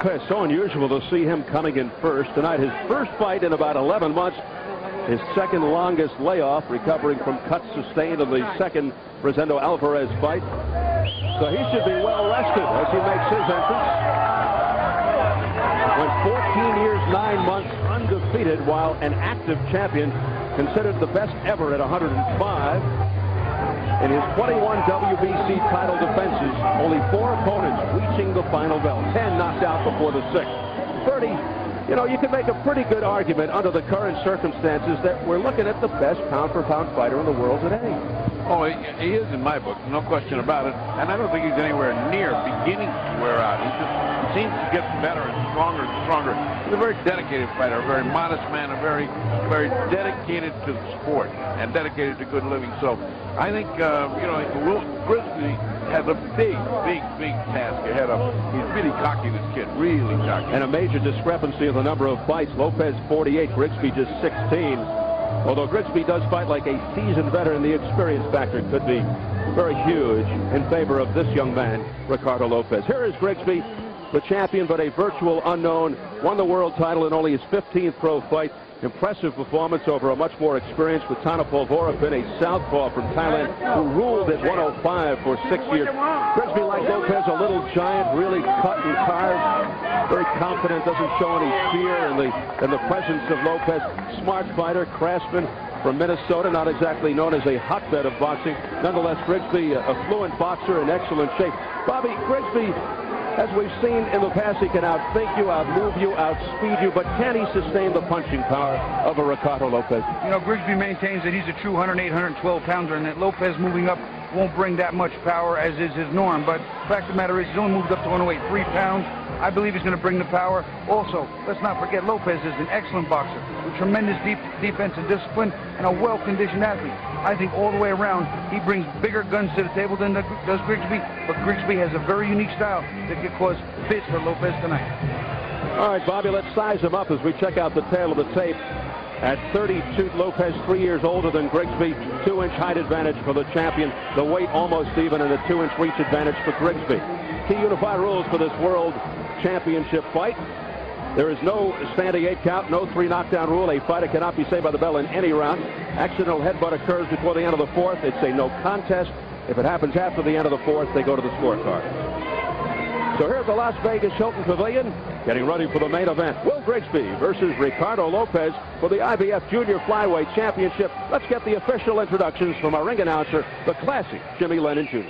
Lopez, so unusual to see him coming in first. Tonight, his first fight in about 11 months. His second longest layoff, recovering from cuts sustained in the second Rosendo Alvarez fight. So he should be well rested as he makes his entrance. Went 14 years, 9 months undefeated while an active champion, considered the best ever at 105. In his 21 WBC title defenses, only 4 opponents reaching the final bell. 10 knocked out before the 6th. Bertie, you know, you can make a pretty good argument under the current circumstances that we're looking at the best pound-for-pound fighter in the world today. Oh, he is in my book, no question about it. And I don't think he's anywhere near beginning to wear out. He just seems to get better and stronger and stronger. He's a very dedicated fighter, a very modest man, a very dedicated to the sport and dedicated to good living. So I think, you know, Grigsby has a big task ahead of him. He's really cocky, this kid, really cocky. And a major discrepancy in the number of fights. Lopez 48, Grigsby just 16. Although Grigsby does fight like a seasoned veteran, the experience factor could be very huge in favor of this young man, Ricardo Lopez. Here is Grigsby, the champion but a virtual unknown, won the world title in only his 15th pro fight. Impressive performance over a much more experienced Ratana Polvorapin, a southpaw from Thailand, who ruled at 105 for 6 years. Grigsby, like Lopez, a little giant, really cut and carved, very confident, doesn't show any fear in the presence of Lopez. Smart fighter, craftsman from Minnesota, not exactly known as a hotbed of boxing. Nonetheless, Grigsby, a fluent boxer in excellent shape. Bobby, Grigsby, as we've seen in the past, he can outthink you, outmove you, outspeed you, but can he sustain the punching power of a Ricardo Lopez? You know, Grigsby maintains that he's a true 108, 112 pounder, and that Lopez moving up won't bring that much power, as is his norm. But the fact of the matter is, he's only moved up to 108, 3 pounds. I believe he's going to bring the power. Also, let's not forget, Lopez is an excellent boxer with tremendous defense and discipline and a well-conditioned athlete. I think all the way around, he brings bigger guns to the table than does Grigsby, but Grigsby has a very unique style that could cause fits for Lopez tonight. All right, Bobby, let's size him up as we check out the tail of the tape. At 32, Lopez 3 years older than Grigsby, 2-inch height advantage for the champion. The weight almost even, and a 2-inch reach advantage for Grigsby. Key unified rules for this world championship fight. There is no standing 8 count, no 3 knockdown rule. A fighter cannot be saved by the bell in any round. Accidental headbutt occurs before the end of the 4th. It's a no contest. If it happens after the end of the 4th, they go to the scorecard. So here's the Las Vegas Hilton Pavilion, getting ready for the main event. Will Grigsby versus Ricardo Lopez for the IBF Junior Flyweight Championship. Let's get the official introductions from our ring announcer, the classic Jimmy Lennon Jr.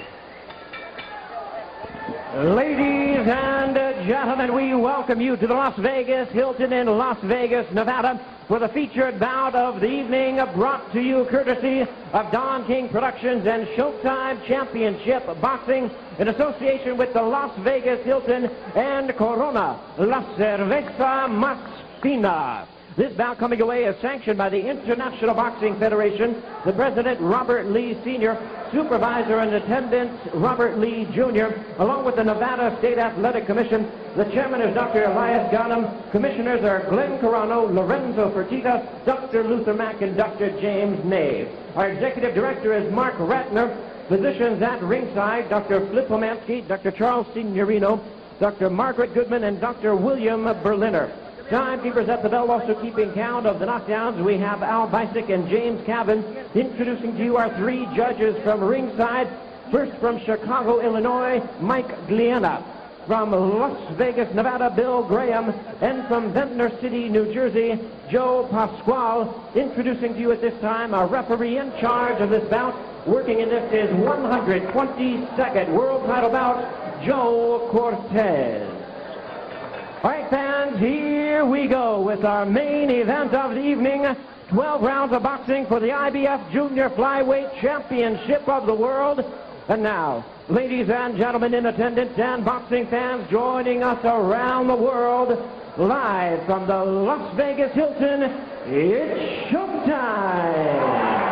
Ladies and gentlemen, we welcome you to the Las Vegas Hilton in Las Vegas, Nevada, for the featured bout of the evening, brought to you courtesy of Don King Productions and Showtime Championship Boxing in association with the Las Vegas Hilton and Corona La Cerveza Más Fina. This bout coming away is sanctioned by the International Boxing Federation, the President Robert Lee Sr., Supervisor and Attendant Robert Lee Jr., along with the Nevada State Athletic Commission. The Chairman is Dr. Elias Ghanem. Commissioners are Glenn Carano, Lorenzo Fertitta, Dr. Luther Mack, and Dr. James Nave. Our Executive Director is Mark Ratner. Physicians at ringside, Dr. Flip Pomansky, Dr. Charles Signorino, Dr. Margaret Goodman, and Dr. William Berliner. Timekeepers at the bell also keeping count of the knockdowns. We have Al Bisick and James Cavan. Introducing to you our 3 judges from ringside. First from Chicago, Illinois, Mike Gliena. From Las Vegas, Nevada, Bill Graham. And from Ventnor City, New Jersey, Joe Pasquale. Introducing to you at this time our referee in charge of this bout. Working in this is 122nd world title bout, Joe Cortez. All right, fans, here we go with our main event of the evening. 12 rounds of boxing for the IBF Junior Flyweight Championship of the world. And now, ladies and gentlemen in attendance and boxing fans joining us around the world, live from the Las Vegas Hilton, it's showtime!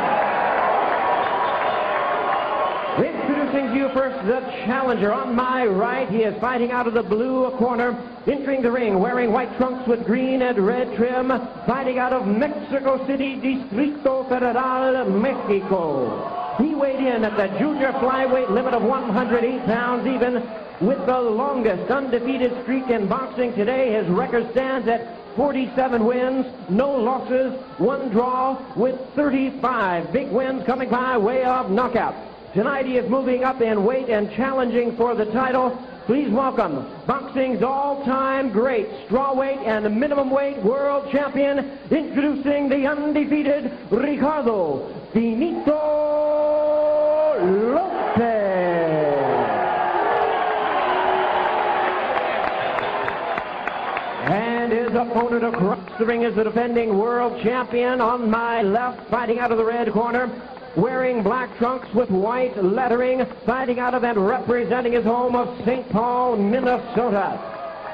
Introducing to you first the challenger on my right. He is fighting out of the blue corner, entering the ring wearing white trunks with green and red trim, fighting out of Mexico City, Distrito Federal, Mexico. He weighed in at the junior flyweight limit of 108 pounds even. with the longest undefeated streak in boxing today. His record stands at 47 wins, no losses, 1 draw, with 35 big wins coming by way of knockout. Tonight he is moving up in weight and challenging for the title. Please welcome boxing's all-time great strawweight and minimum weight world champion, introducing the undefeated Ricardo Lopez. And his opponent across the ring is the defending world champion. On my left, fighting out of the red corner, wearing black trunks with white lettering, fighting out of and representing his home of St. Paul, Minnesota.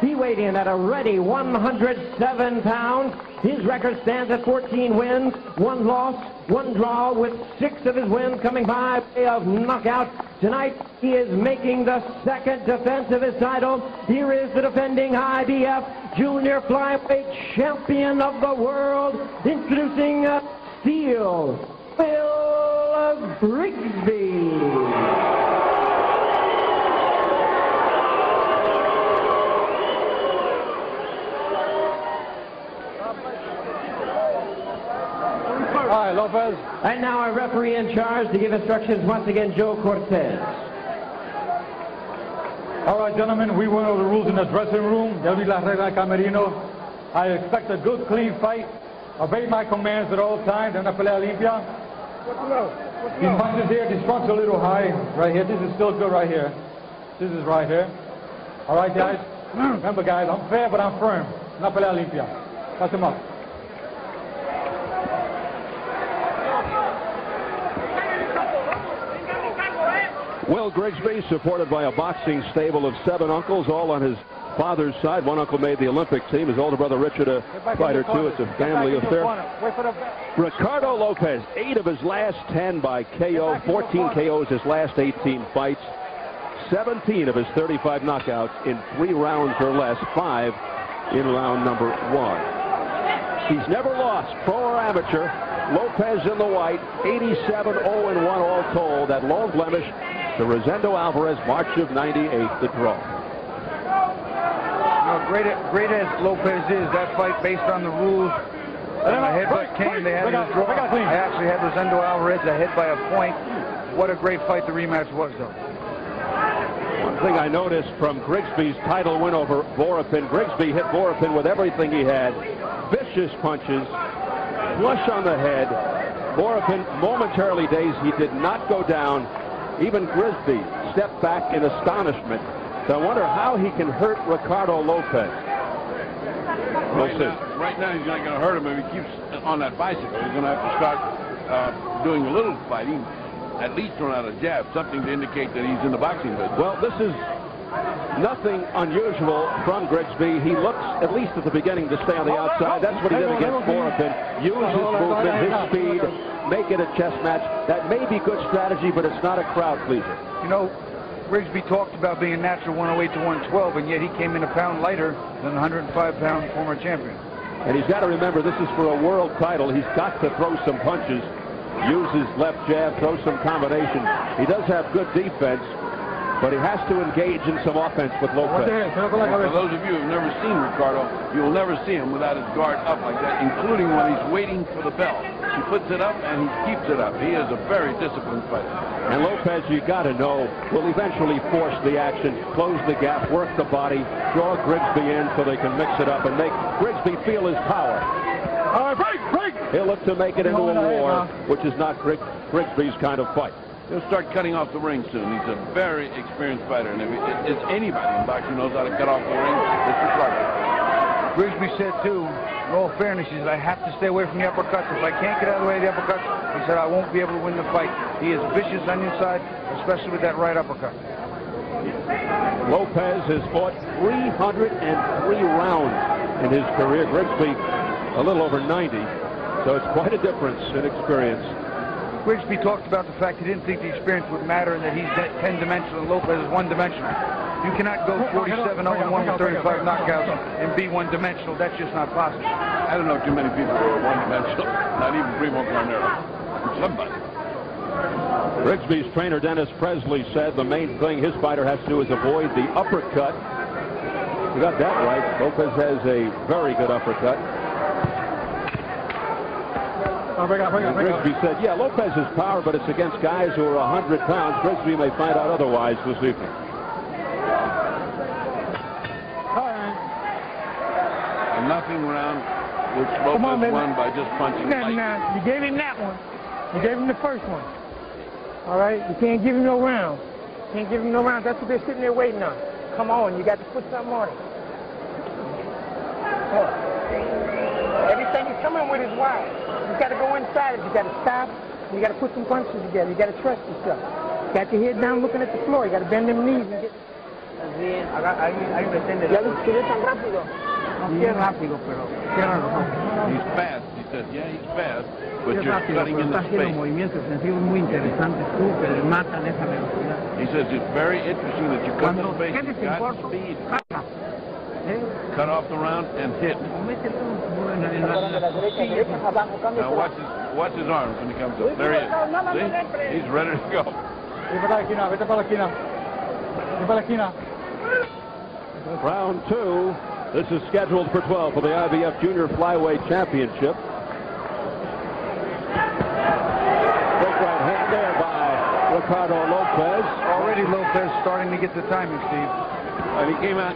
He weighed in at a ready 107 pounds. His record stands at 14 wins, 1 loss, 1 draw, with 6 of his wins coming by way of knockout. Tonight, he is making the second defense of his title. Here is the defending IBF Junior Flyweight Champion of the world, introducing Steel Bill Grigsby. Hi, Lopez. And now our referee in charge to give instructions once again, Joe Cortez. All right, gentlemen, we went over the rules in the dressing room. Del vi la regla camerino. I expect a good, clean fight. Obey my commands at all times. Una pelea limpia. These punches here, these fronts are a little high right here. This is still good right here. This is right here. All right, guys. Remember, guys, I'm fair, but I'm firm. Una pelea limpia. Pass him up. Will Grigsby, supported by a boxing stable of 7 uncles, all on his father's side. One uncle made the Olympic team. His older brother Richard, a fighter too. It's a family affair. Ricardo Lopez, 8 of his last 10 by KO, 14 KOs his last 18 fights, 17 of his 35 knockouts in 3 rounds or less, 5 in round number 1. He's never lost, pro or amateur. Lopez in the white, 87-0-1 all told. That lone blemish to Rosendo Alvarez, March of '98, the draw. Great as Lopez is, that fight based on the rules. The headbutt came, they had his draw. I actually had Rosendo Alvarez ahead by a point. What a great fight the rematch was, though. One thing I noticed from Grigsby's title win over Vorapin, Grigsby hit Vorapin with everything he had. Vicious punches, flush on the head. Vorapin momentarily dazed. He did not go down. Even Grigsby stepped back in astonishment. So I wonder how he can hurt Ricardo Lopez. Right now he's not going to hurt him if he keeps on that bicycle. He's going to have to start doing a little fighting, at least throw out a jab, something to indicate that he's in the boxing business. Well, this is nothing unusual from Grigsby. He looks, at least at the beginning, to stay on the outside. That's what he did against Vorapin. Use his movement, his speed, make it a chess match. That may be good strategy, but it's not a crowd pleaser. You know, Grigsby talked about being a natural 108 to 112, and yet he came in a pound lighter than the 105-pound former champion. And he's got to remember, this is for a world title. He's got to throw some punches, use his left jab, throw some combination. He does have good defense, but he has to engage in some offense with Lopez. For those of you who have never seen Ricardo, you will never see him without his guard up like that, including when he's waiting for the bell. He puts it up and he keeps it up. He is a very disciplined fighter. And Lopez, you got to know, will eventually force the action, close the gap, work the body, draw Grigsby in so they can mix it up and make Grigsby feel his power. All right, break! He'll look to make it into a war, which is not Grigsby's kind of fight. He'll start cutting off the ring soon. He's a very experienced fighter, and if it's anybody in boxing knows how to cut off the ring, it's Ricardo. Grigsby said, too, in all fairness, he said, I have to stay away from the uppercuts. If I can't get out of the way of the uppercuts, he said, I won't be able to win the fight. He is vicious on the inside, especially with that right uppercut. Lopez has fought 303 rounds in his career. Grigsby a little over 90, so it's quite a difference in experience. Grigsby talked about the fact he didn't think the experience would matter and that he's 10-dimensional and Lopez is 1-dimensional. You cannot go 47-0-1 with 35 knockouts and be 1-dimensional. That's just not possible. I don't know too many people who are 1-dimensional, not even Primo Carnero. Somebody. Grigsby's trainer Dennis Presley said the main thing his fighter has to do is avoid the uppercut. You got that right. Lopez has a very good uppercut. Grigsby said, yeah, Lopez has power, but it's against guys who are 100 pounds. Grigsby may find out otherwise this evening. A knocking round, which Lopez won by just punching. Now, you gave him that one. You gave him the first one. All right? You can't give him no round. Can't give him no round. That's what they're sitting there waiting on. Come on, you got to put something on it. Everything he's coming with is wild. You got to go inside it. You got to stop. You got to put some punches together. You got to trust yourself. You got your head down looking at the floor. You got to bend them knees and get. He's fast. He said, yeah, he's fast. But you're cutting in the space. He says it's very interesting that you cut the space. You've got speed. Cut off the round and hit. Now watch his arms when he comes up. There he is. See? He's ready to go. Round 2. This is scheduled for 12 for the IBF Junior Flyweight Championship. Big right hand there by Ricardo Lopez. Already Lopez starting to get the timing, Steve. And he came out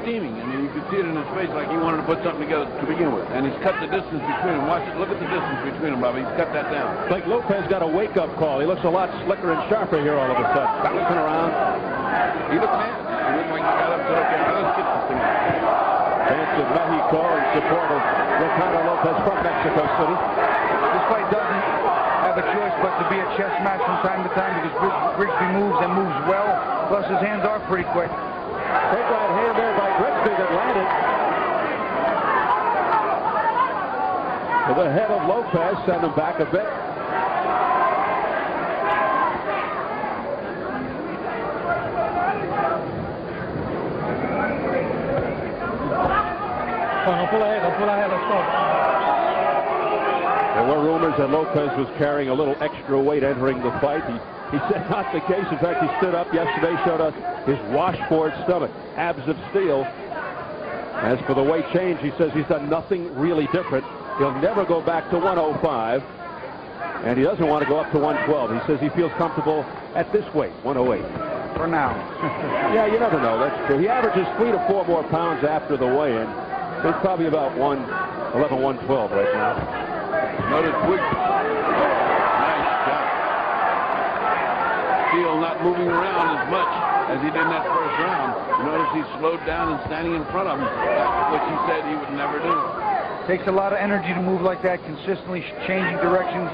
steaming. I mean, you could see it in his face like he wanted to put something together to begin with. And he's cut the distance between them. Watch it. Look at the distance between them, Bobby. He's cut that down. It's like Lopez got a wake-up call. He looks a lot slicker and sharper here all of a sudden. Bouncing around. He looked mad. He looked like he got up and said, okay, now let's get this thing out. Chance of Mexico in support of Ricardo Lopez from Mexico City. This fight doesn't have a choice but to be a chess match from time to time because Grigsby moves and moves well. Plus his hands are pretty quick. Big right hand there by Grigsby that landed. To the head of Lopez, send him back a bit. There were rumors that Lopez was carrying a little extra weight entering the fight. He said not the case. In fact, he stood up yesterday, showed us his washboard stomach, abs of steel. As for the weight change, he says he's done nothing really different. He'll never go back to 105, and he doesn't want to go up to 112. He says he feels comfortable at this weight, 108. For now. Yeah, you never know. That's true. He averages 3 to 4 more pounds after the weigh-in. He's probably about 111, 112 right now. Notice quick. Nice shot. Steele not moving around as much as he did in that first round. Notice he slowed down and standing in front of him, which he said he would never do. Takes a lot of energy to move like that, consistently changing directions.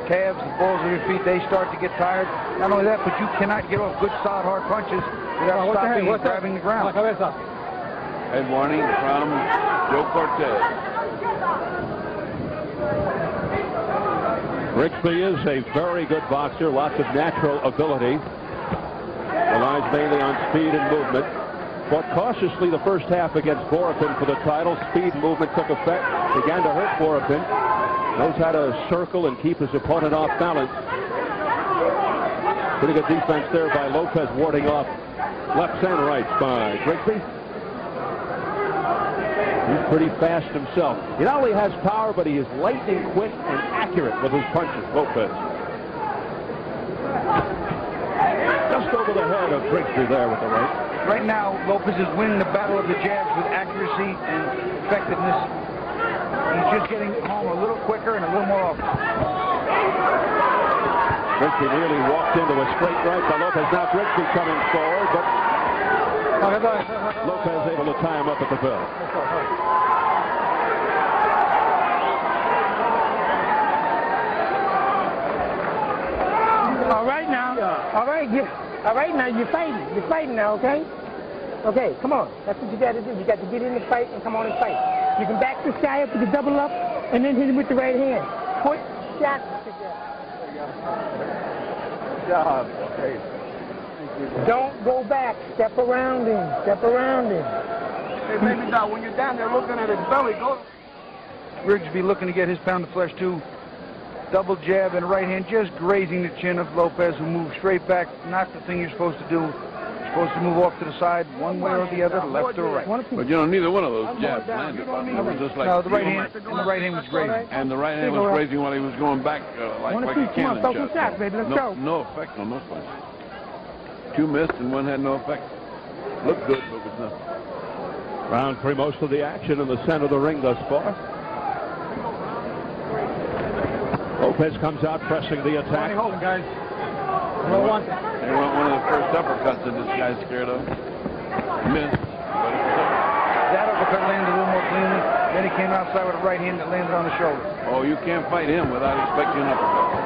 Calves, the balls of your feet, they start to get tired. Not only that, but you cannot get off good, solid, hard punches without stopping and grabbing the ground. Head warning from Joe Cortez. Grigsby is a very good boxer, lots of natural ability. Relies mainly on speed and movement. Fought cautiously the first half against Vorapin for the title. Speed movement took effect, began to hurt Vorapin. Knows how to circle and keep his opponent off balance. Pretty good defense there by Lopez, warding off lefts and rights by Grigsby. He's pretty fast himself. He not only has power, but he is lightning quick and accurate with his punches, Lopez. Just over the head of Grigsby there with the right. Right now, Lopez is winning the battle of the jabs with accuracy and effectiveness. He's just getting home a little quicker and a little more often. Grigsby nearly walked into a straight right by Lopez. Now Grigsby coming forward, but Lopez able to tie him up at the bell. All right now. All right, you're fighting. You're fighting now, okay? Okay, come on. That's what you got to do. You got to get in the fight and come on and fight. You can back this guy up, you can double up, and then hit him with the right hand. Put shots together. Good job. Okay. Don't go back. Step around him. Step around him. Hey, baby doll, when you're down there looking at his belly, go. Grigsby looking to get his pound of flesh too. double jab and right hand just grazing the chin of Lopez, who moved straight back. Not the thing you're supposed to do. You're supposed to move off to the side, one way or the other, left or right. But you know, neither one of those jabs landed. It was just like no, the right hand was grazing. And the right hand was grazing while he was going back like a cannon shot. No effect on those punches. 2 missed and 1 had no effect. Looked good, but was nothing. Round 3, most of the action in the center of the ring thus far. Lopez comes out pressing the attack. Hold him, guys. They want one of the first uppercuts that this guy's scared of. Missed. That uppercut landed a little more cleanly. Then he came outside with a right hand that landed on the shoulder. Oh, you can't fight him without expecting an uppercut.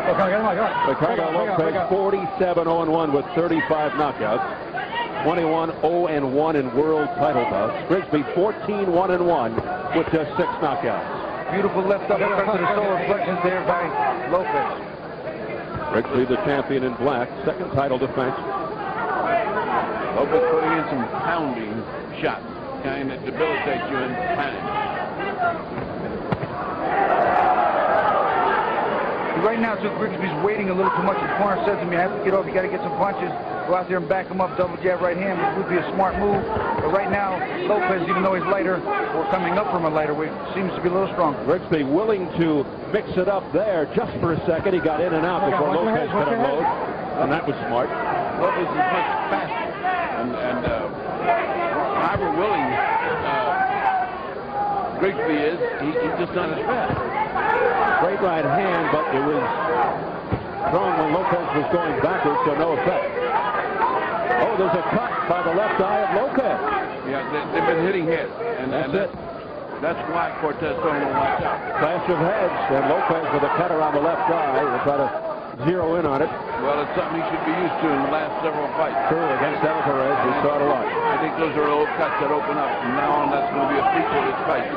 Okay, get him out. Ricardo Lopez 47-0-1 with 35 knockouts. 21-0-1 in world title bouts. Grigsby 14-1-1 with just 6 knockouts. Beautiful left uppercut to the solar plexus there by Lopez. Grigsby, the champion in black, second title defense. Lopez putting in some pounding shots, kind that debilitates you in time. Right now, too, Grigsby's waiting a little too much. The corner says to him, you have to get off, you got to get some punches. Go out there and back him up, double jab right hand, which would be a smart move. But right now, Lopez, even though he's lighter, or coming up from a lighter weight, seems to be a little stronger. Grigsby willing to mix it up there just for a second. He got in and out before Lopez could unload, and that was smart. Lopez is much faster, and however willing Grigsby is, he's just not as fast. Straight right hand, but it was thrown when Lopez was going backwards, so no effect. Oh, there's a cut by the left eye of Lopez. Yeah, they've been hitting heads, and that's why Cortez told him to watch out. Clash of heads, and Lopez with a cut around the left eye. We'll try to zero in on it. Well, it's something he should be used to in the last several fights. True, against Alvarez, we saw it a lot. I think those are old cuts that open up. From now on, that's going to be a feature of this fight.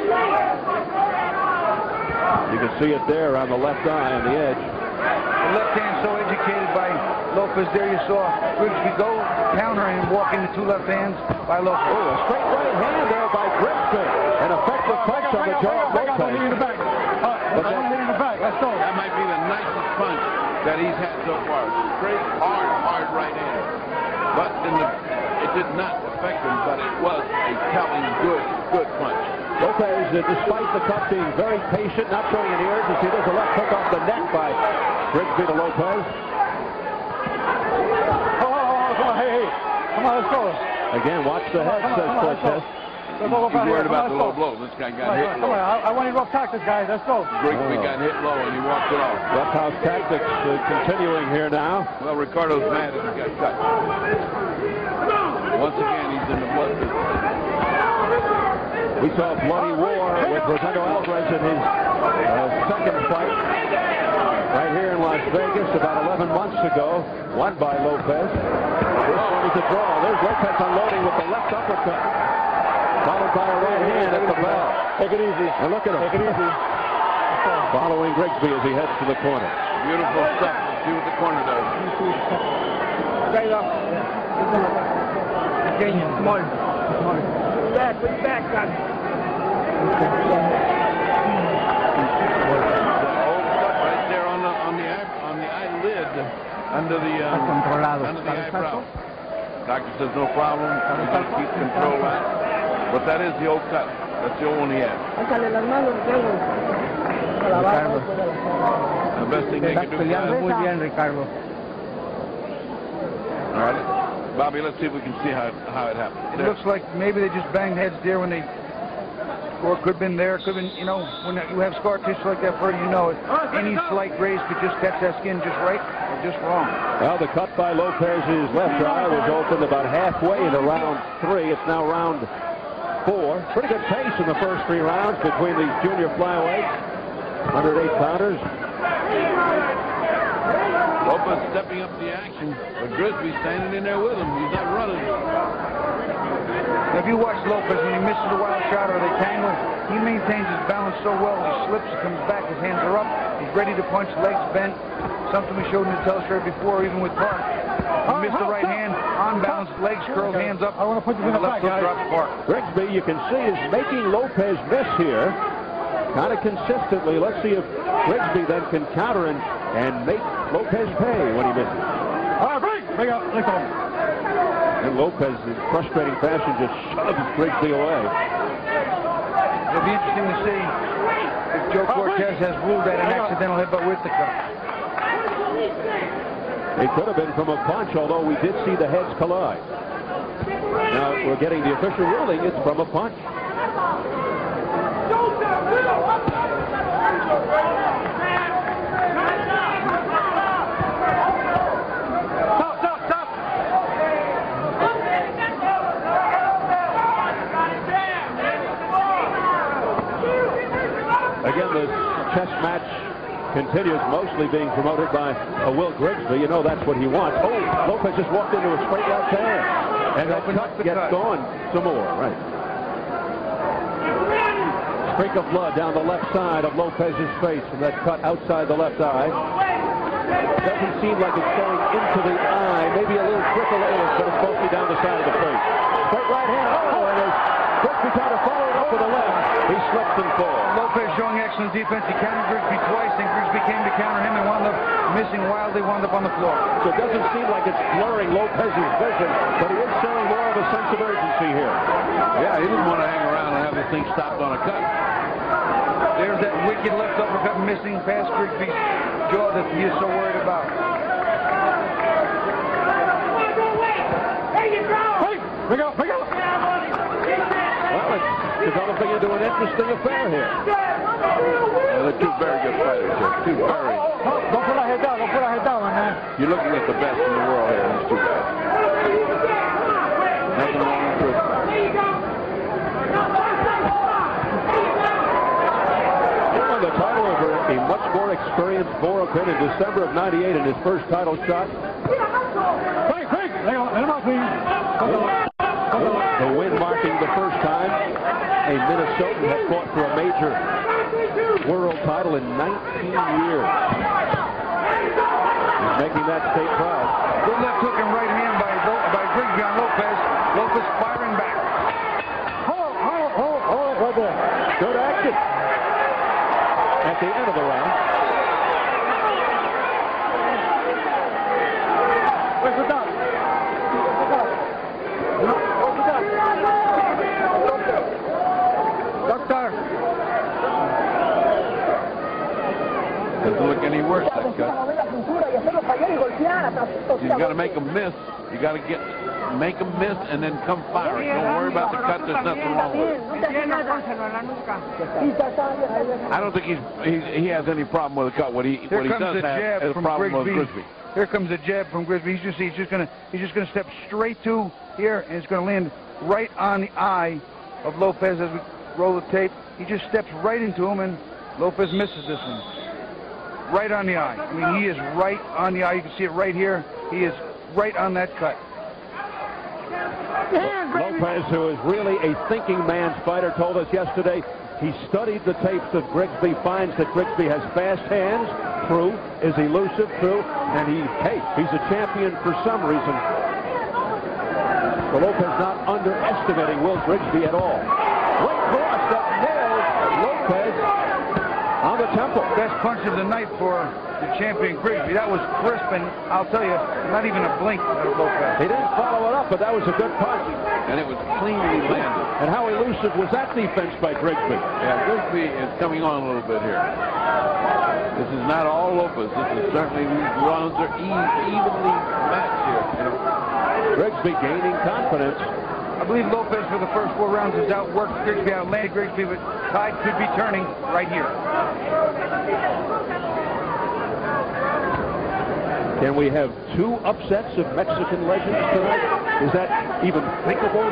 You can see it there on the left eye on the edge. The left hand so educated by Lopez. There you saw Grigsby go counter and walk into 2 left hands by Lopez. Oh, a straight right hand there by Grigsby. An effective punch on the jaw of Lopez. That might be the nicest punch that he's had so far. Straight, hard right hand. But it did not affect him, but it was a telling good punch. Lopez, despite the cut, being very patient, not showing any urgency. There's a left hook off the neck by Grigsby to Lopez. Come on, hey. Come on, let's go. Again, watch the head, says Cortez. He's worried about the low blow. This guy got hit low. Come on, I want you to rough tactics, guys. Let's go. Grigsby got hit low and he walked it off. Roughhouse tactics continuing here now. Well, Ricardo's mad that he got cut. Once again, he's in the blood business. We saw a bloody war with Ricardo Alvarez in his second fight right here in Las Vegas about 11 months ago, won by Lopez. This one is a draw. There's Lopez unloading with the left uppercut, followed by a right hand at the bell. Take it easy. And look at him. Take it easy. Following Grigsby as he heads to the corner. Beautiful stuff. Let's see what the corner does. Straight up. Small. Put it back, son. Right there on the eyelid under the eyebrow. Doctor says no problem. He's going to keep control of it. But that is the old cut. That's the old one he had. The best thing they can do. Muy bien, Ricardo. All right. Bobby, let's see if we can see how it happened. It looks like maybe they just banged heads there when they, or could have been there, could have been, you know, when you have scar tissue like that, Freddie, you know it. Any slight graze could just catch that skin just right or just wrong. Well, the cut by Lopez's left eye was opened about halfway into round 3. It's now round 4. Pretty good pace in the first 3 rounds between these junior flyweights. 108 pounders. Lopez stepping up the action, but Grigsby standing in there with him. He's not running. Now, if you watch Lopez, when he misses a wild shot or they tangle, he maintains his balance so well. He slips, he comes back, his hands are up, he's ready to punch, legs bent. Something we showed in the telestrator before, even with Park. He missed the right hand, on balance, legs curled, hands up. I want to put you in the left back, hook guys. drops Park. Grigsby, you can see, is making Lopez miss here. kind of consistently. Let's see if Grigsby then can counter and make Lopez pay when he misses. All right, bring up. Let's go. And Lopez, in frustrating fashion, just shoves Grigsby away. It'll be interesting to see if Joe Cortez has ruled that an accidental hit, but with the cut. It could have been from a punch, although we did see the heads collide. Now we're getting the official ruling. It's from a punch. Again, the chess match continues, mostly being promoted by Will Grigsby. You know that's what he wants. Oh, Lopez just walked into a straight left hand. And that cut gets going some more, right. Streak of blood down the left side of Lopez's face from that cut outside the left eye. Doesn't seem like it's going into the eye. Maybe a little trickle is, but it's mostly down the side of the face. Straight right hand. Oh, and as Grigsby tried to follow it up with a left, he slips and falls. Lopez showing excellent defense. He countered Grigsby twice, and Grigsby came to counter him and wound up missing wildly, wound up on the floor. So it doesn't seem like it's blurring Lopez's vision, but he is showing more of a sense of urgency here. Yeah, he didn't want to hang around and have this thing stopped on a cut. There's that wicked left uppercut missing past Grigsby's jaw that he is so worried about. Bring up. Well, it's developing into an interesting affair here. They're two very good fighters here. Two very. Don't put our head down, man. You're looking at the best in the world here, these two guys. Nothing wrong with it. The title over a much more experienced Boropin in December of '98 in his first title shot. The win marking the first time a Minnesotan had fought for a major world title in 19 years. He's making that state proud. Good left hook and right hand by Grigsby on Lopez. Lopez firing back. Right there. Good action at the end of the round. Where's the dog? Doctor. Doesn't look any worse, that cut. You got to make them miss. You got to make them miss and then come firing. Don't worry about the cut. There's nothing wrong with it. I don't think he has any problem with the cut. What he does have is a problem with Grigsby. Here comes a jab from Grigsby. He's just gonna step straight to here, and it's gonna land right on the eye of Lopez as we roll the tape. He just steps right into him, and Lopez misses this one. Right on the eye. I mean, he is right on the eye. You can see it right here. He is right on that cut. Lopez, who is really a thinking man's fighter, told us yesterday he studied the tapes of Grigsby, finds that Grigsby has fast hands, true, is elusive, true, and he's a champion for some reason. So Lopez not underestimating Will Grigsby at all. Right cross that nailed Lopez on the temple. Best punch of the night for the champion Grigsby. That was crisp, and I'll tell you, not even a blink out of Lopez. He didn't follow it up, but that was a good punch. And it was cleanly landed. And how elusive was that defense by Grigsby? Yeah, Grigsby is coming on a little bit here. This is not all Lopez. This is certainly, these rounds are evenly matched here. You know. Grigsby gaining confidence. I believe Lopez for the first 4 rounds has outworked Grigsby, outlanded Grigsby, but tide could be turning right here. Can we have 2 upsets of Mexican legends tonight? Is that even thinkable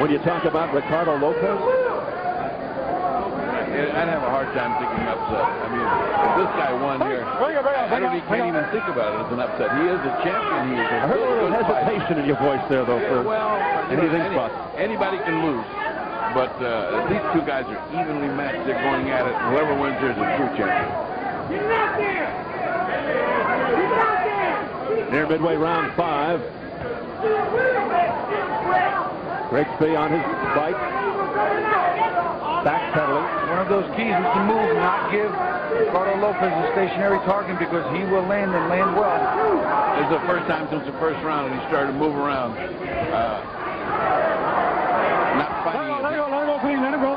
when you talk about Ricardo Lopez? I'd have a hard time thinking upset. I mean, if this guy won here, I can't even think about it as an upset. He is a champion. He is a I heard a little hesitation in your voice there, though. Anybody can lose. But these two guys are evenly matched. They're going at it. Whoever wins here is a true champion. Near midway round 5. Grigsby on his fight. Backpedaling. One of those keys is to move, not give Ricardo Lopez a stationary target, because he will land and land well. This is the first time since the first round that he started to move around. Not fighting. Let him go.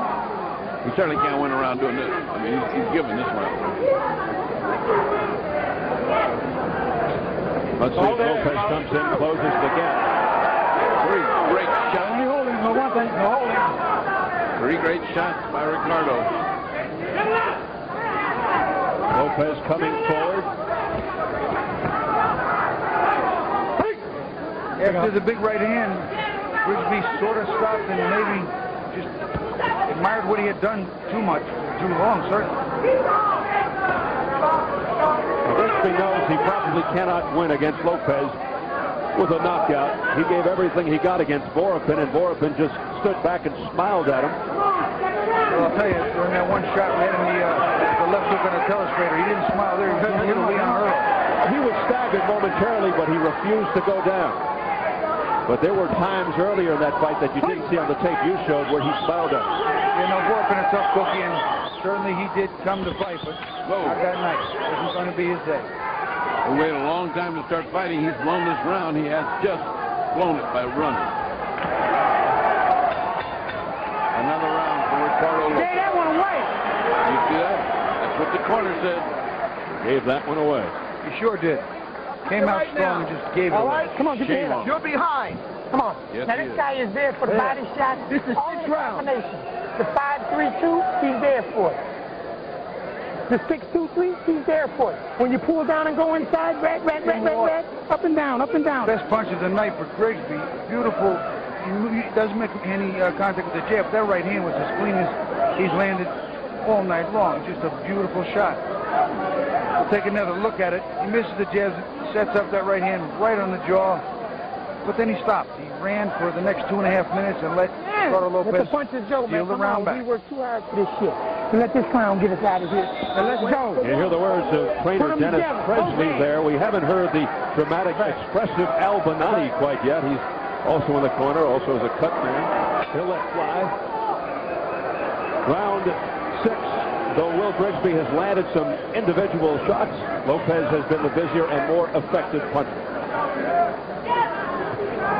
He certainly can't win around doing this. I mean, he's given this round. Let's see if Lopez comes in, closes the gap. Three great shots. No holding, no one thing, no holding. Three great shots by Ricardo. Lopez coming forward. After the big right hand, Grigsby sort of stopped and maybe just admired what he had done too much, too long, certainly. Grigsby knows he probably cannot win against Lopez with a knockout. He gave everything he got against Vorapin, and Vorapin just stood back and smiled at him. Well, I'll tell you, during that one shot we had him the left hook on the telestrator, he didn't smile there. He was looking at Leon Earl. He was staggered momentarily, but he refused to go down. But there were times earlier in that fight that you didn't see on the tape you showed where he smiled at him. You know, Vorapin a tough cookie, and certainly he did come to fight, but not that night. It wasn't going to be his day. He waited a long time to start fighting. He's blown this round. He has just blown it by running. Another round for Ricardo Lopez. Gave that one away. You see that? That's what the corner said. Gave that one away. He sure did. Came out strong and just gave it All away. right, come on, get your head up. You're behind. Come on. Yes, Now he this is. guy is there for the body shot. This is Only 6 rounds. combination. The 5-3-2, he's there for it. The 6-2-3, he's there for it. When you pull down and go inside, red, up and down, up and down. Best punch of the night for Grigsby. Beautiful. He doesn't make any contact with the jab, but that right hand was as clean as he's landed all night long. Just a beautiful shot. We'll take another look at it. He misses the jab, sets up that right hand right on the jaw, but then he stopped. He ran for the next 2.5 minutes and let Ricardo Lopez Let the punches go, man. steal the Come round on, back. we worked too hard for this shit. So let this clown get us out of here. Now let's go. You hear the words of trainer Put 'em Dennis together. Presley Okay. there. We haven't heard the dramatic, expressive Al Bonatti quite yet. He's also in the corner, also as a cut man. He'll let fly. Round 6. Though Will Grigsby has landed some individual shots, Lopez has been the busier and more effective puncher.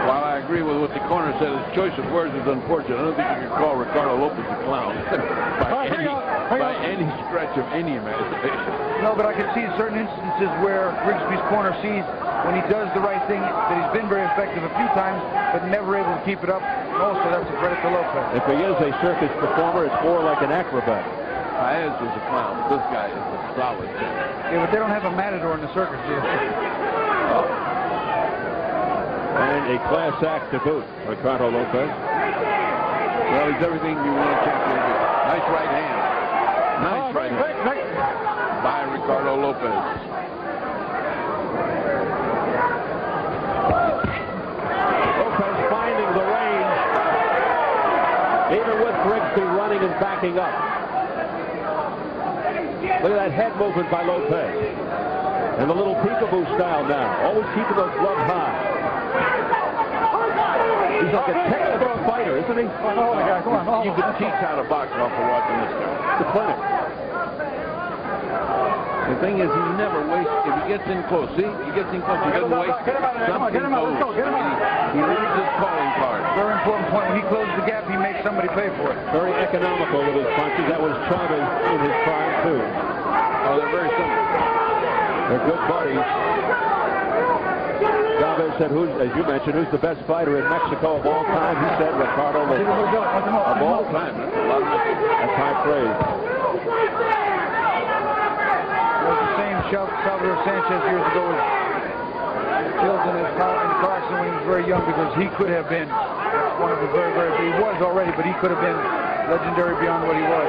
While I agree with what the corner said, his choice of words is unfortunate. I don't think you can call Ricardo Lopez a clown by any stretch of any imagination. No, but I can see certain instances where Grigsby's corner sees when he does the right thing, that he's been very effective a few times, but never able to keep it up. And also, that's a credit to Lopez. If he is a circus performer, it's more like an acrobat. Paez was a clown, but this guy is a solid champ. Yeah, but they don't have a matador in the circus, do they? And a class act to boot, Ricardo Lopez. Well, he's everything you want a champion to be. Nice right hand. Nice right hand by Ricardo Lopez. Lopez finding the range, even with Grigsby running and backing up. Look at that head movement by Lopez. And the little peekaboo style now, always keeping those gloves high. He's like a textbook fighter, isn't he? Oh, my God, come on. You can teach how to box off of watching this guy. The clinic. The thing is, he never wastes. If he gets in close, see, he gets in close. He doesn't waste. Get him out of there. Come on, get him out. Let's go. Get him out. He leaves his calling card. Very important point. When he closes the gap, he makes somebody pay for it. Very economical with his punches. That was Chavez in his prime, too. Oh, they're very similar. They're good buddies. Chavez said, as you mentioned, who's the best fighter in Mexico of all time? He said Ricardo Lopez. Of all time. That's a lot of money. That's high praise. It was the same Salvador Sanchez years ago was killed in the car accident when he was very young, because he could have been one of the he was already, but he could have been legendary beyond what he was.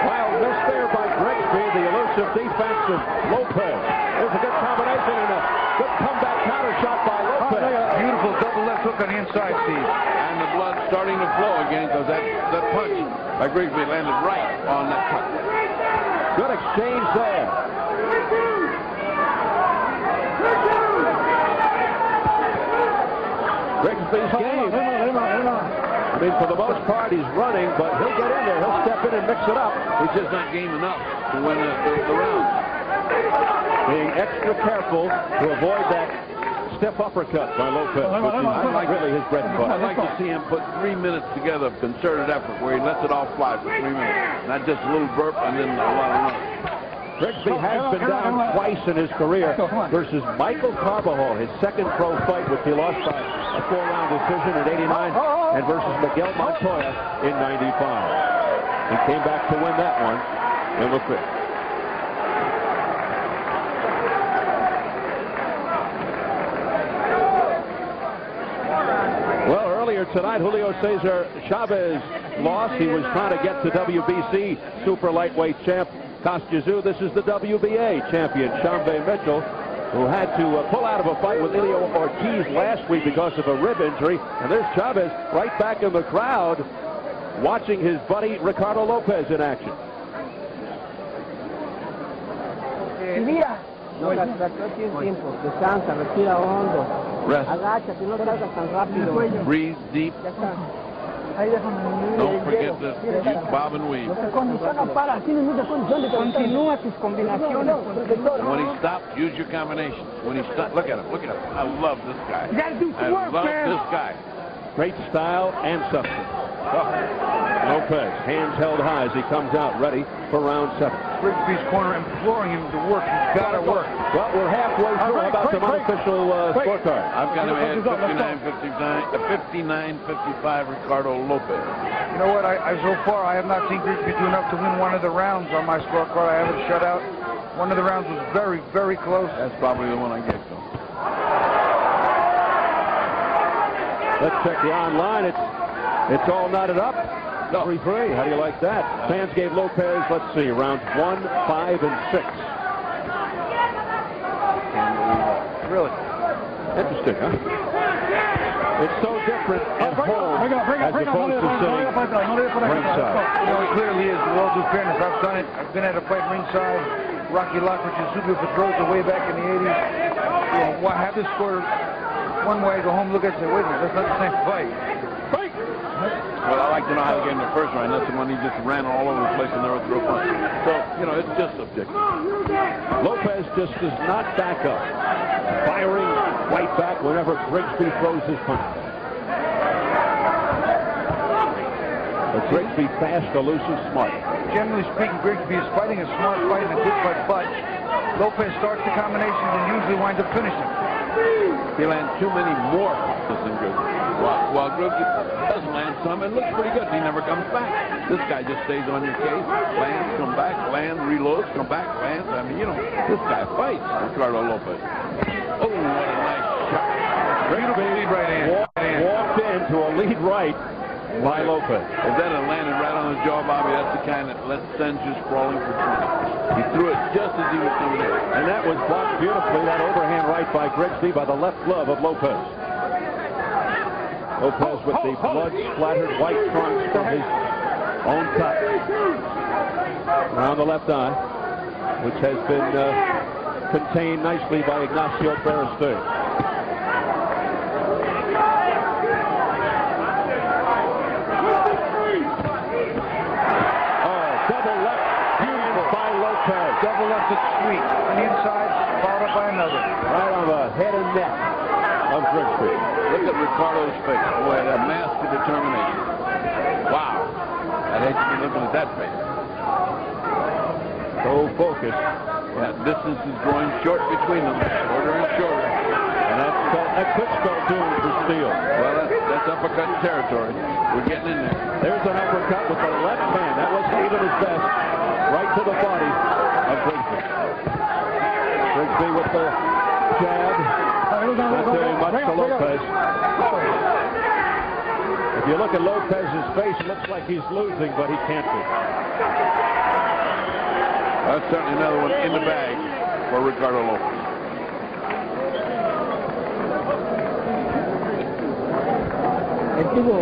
Wild miss there by Grigsby, the elusive defense of Lopez. There's a good combination and a good comeback counter shot by Lopez. Beautiful double left hook on the inside, Steve. And the blood starting to flow again, because that punch by Grigsby landed right on that punch. Good exchange there. Grigsby's game. I mean, for the most part, he's running, but he'll get in there. He'll step in and mix it up. He's just not game enough to win the round. Being extra careful to avoid that stiff uppercut by Lopez, which is really his bread and butter. I'd like to see him put 3 minutes together of concerted effort where he lets it all fly for 3 minutes. Not just a little burp and then a lot of running. Grigsby has been down twice in his career versus Michael Carbajal, his second pro fight, which he lost by a 4-round decision in '89, and versus Miguel Montoya in '95. He came back to win that one in the 5th. Well, earlier tonight, Julio Cesar Chavez lost. He was trying to get to WBC super lightweight champ Kostya. This is the WBA champion, Shambe Mitchell, who had to pull out of a fight with Elio Ortiz last week because of a rib injury. And there's Chavez right back in the crowd watching his buddy Ricardo Lopez in action. Mira. No, tiempo. Descansa, respira hondo. Rest. Agáchate, no salgas tan rápido. Breathe deep. Don't forget to use bob and weave. Continúa tus combinaciones. When he stops, use your combinations. When he stops, look at him, look at him. I love this guy. You gotta do some work, I love man. this guy. Great style and substance. Lopez, hands held high as he comes out, ready for round 7. Grigsby's corner imploring him to work. He's got to work. Well, we're halfway through. How about the unofficial scorecard? I've got him at 59-55 Ricardo Lopez. You know what? So far, I have not seen Grigsby do enough to win one of the rounds on my scorecard. I haven't shut out. One of the rounds was very, very close. That's probably the one I get to. Let's check the online. It's all knotted up. 3-3. How do you like that? Fans gave Lopez, let's see, rounds 1, 5, and 6. Really? Interesting, huh? It's so different at home as opposed to sitting ringside. You know, it clearly is. With all due fairness, I've done it. I've been at a fight ringside. Rocky Lockridge and Zubio Pedrosa way back in the 80s. You know, have this score one way, go home, look at it, and say, wait a minute, that's not the same fight. Well, I like to know how the game in the first round. That's the one he just ran all over the place and never threw a punch. So, you know, it's just subjective. Lopez just does not back up, firing right back whenever Grigsby throws his punch. But Grigsby fast, elusive, smart. Generally speaking, Grigsby is fighting a smart fight and a good fight, but Lopez starts the combinations and usually winds up finishing. He lands too many more punches than Grigsby. While Grigsby does land some and looks pretty good, he never comes back. This guy just stays on your case, lands, come back, lands, reloads, come back, lands. I mean, you know, this guy fights, Ricardo Lopez. Oh, what a nice shot. Grigsby lead right hand. Walked into a lead right by Lopez. If that had landed right on the jaw, Bobby, that's the kind that sends you sprawling for 20. He threw it just as he was coming in. And that was blocked beautifully, that overhand right by Grigsby by the left glove of Lopez. Lopez with the blood-splattered white trunks from his own cut around the left eye, which has been contained nicely by Ignacio Beristain. Double left it sweet. On the inside, followed up by another. Right on the head and neck of Grigsby. Look at Ricardo's face. Boy, that mask of determination. Wow. I'd hate to be looking at that face. So focused. That distance is growing short between them. Shorter and shorter. And that could spell doom for Steele. Well, that's uppercut territory. We're getting in there. There's an uppercut with the left hand. That wasn't even his best. Right to the body of Grigsby. Grigsby with the jab. Not doing much to Lopez. If you look at Lopez's face, it looks like he's losing, but he can't be. That's certainly another one in the bag for Ricardo Lopez. El tubo.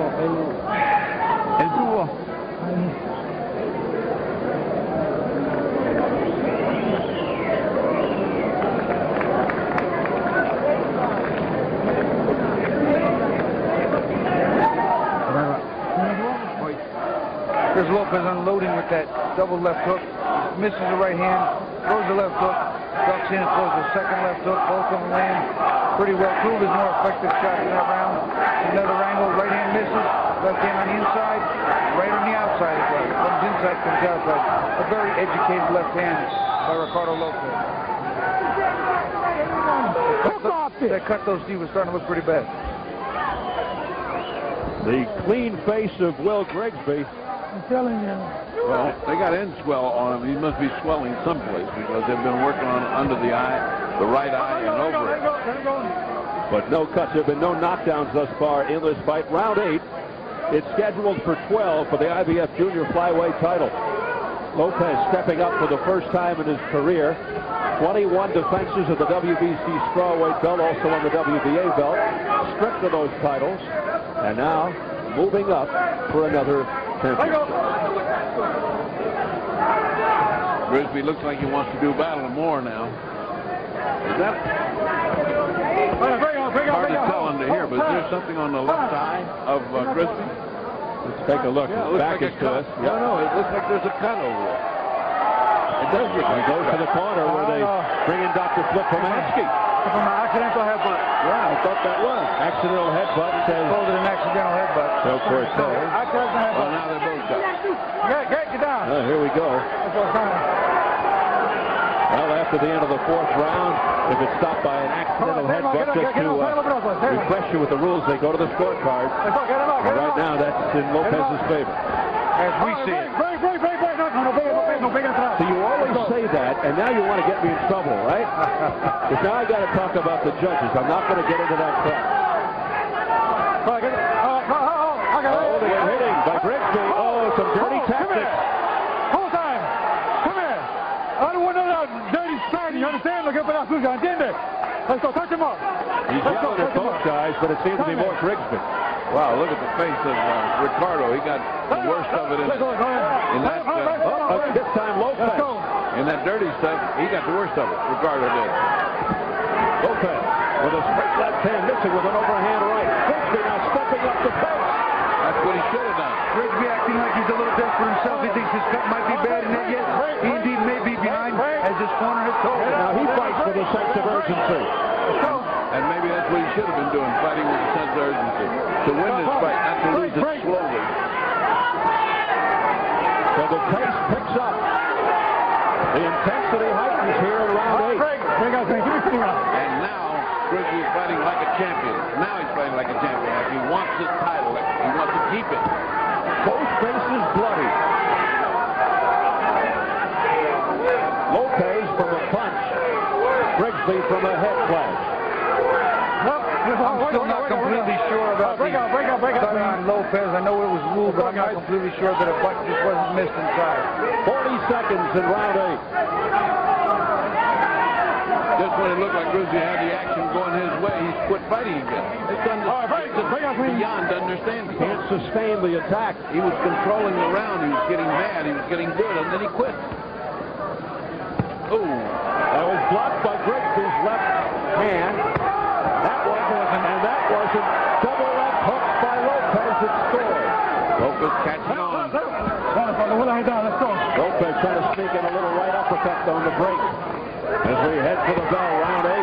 fight. There's Lopez unloading with that double left hook. Misses the right hand, throws the left hook, ducks in, throws the second left hook. Both of them land pretty well. Two of his more effective shots in that round. Another angle, right hand misses, left hand on the inside, right on the outside as well. Comes inside, comes outside. A very educated left hand by Ricardo Lopez. That cut though, Steve, was starting to look pretty bad. The clean face of Will Grigsby. I'm telling you. Well, they got end swell on him. He must be swelling someplace because they've been working on under the eye, the right eye, and over it. But no cuts. There have been no knockdowns thus far in this fight. Round 8. It's scheduled for 12 for the IBF Junior Flyweight title. Lopez stepping up for the first time in his career. 21 defenses of the WBC strawweight belt, also on the WBA belt. Stripped of those titles. And now moving up for another championship. Grigsby looks like he wants to do battle more now. Is that hard to tell under here, but is there something on the left eye of Grigsby? Let's take a look. Yeah, it looks Back like is a cut. to us. No, it looks like there's a cut over there. It does look like He goes to the corner where they bring in Dr. Flip Pomansky. From an accidental headbutt. Yeah, I thought that was. Accidental headbutt says. Called it an accidental headbutt. So for it says. Oh, now they're both cut. Get down. Here we go. Well, after the end of the 4th round, if it's stopped by an accidental headbutt, just to refresh you with the rules, they go to the scorecard. And right now, that's in Lopez's favor. As we see it. So you always say that, and now you want to get me in trouble, right? Because now I got to talk about the judges. I'm not going to get into that crap. Oh, they were hitting by Grigsby. Oh, some dirty tactics. Hold time. Come here. I don't want none of that dirty side. You understand? Look up at that suja. Entiende? Let's go. Touch him up. He's yelling at both guys, but it seems to be more Grigsby. Wow, look at the face of Ricardo. He got the worst of it in that. This time Lopez. In that dirty stuff, he got the worst of it. Ricardo did. Lopez with a straight left hand, missing with an overhand right. Grigsby now stepping up the pace. That's what he should have done. Grigsby acting like he's a little desperate himself. He thinks his cut might be bad, and yet he indeed may be behind, as his corner has told him. Now he fights with a sense of urgency. And maybe that's what he should have been doing, fighting with a sense of urgency. To win this fight, not to lose it slowly. So the pace picks up. The intensity heightens here in round 8. And now, Grigsby is fighting like a champion. Now he's fighting like a champion. Like he wants his title. Like he wants to keep it. Both faces bloody. Lopez from a punch. Grigsby from a head clash. I'm still not completely sure about the cut on Lopez. I know it was ruled, but I'm not completely sure that a butt just wasn't missed inside. 40 seconds in round 8. Just when it looked like Grigsby had the action going his way, he's quit fighting again. It's beyond understanding. Can't sustain the attack. He was controlling the round. He was getting mad. He was getting good, and then he quit. Oh, that was blocked by Grigsby's left hand. That wasn't double left hook by Lopez. It scored. Lopez catching on. Lopez trying to sneak in a little right uppercut on the break. As we head for the bell, round 8.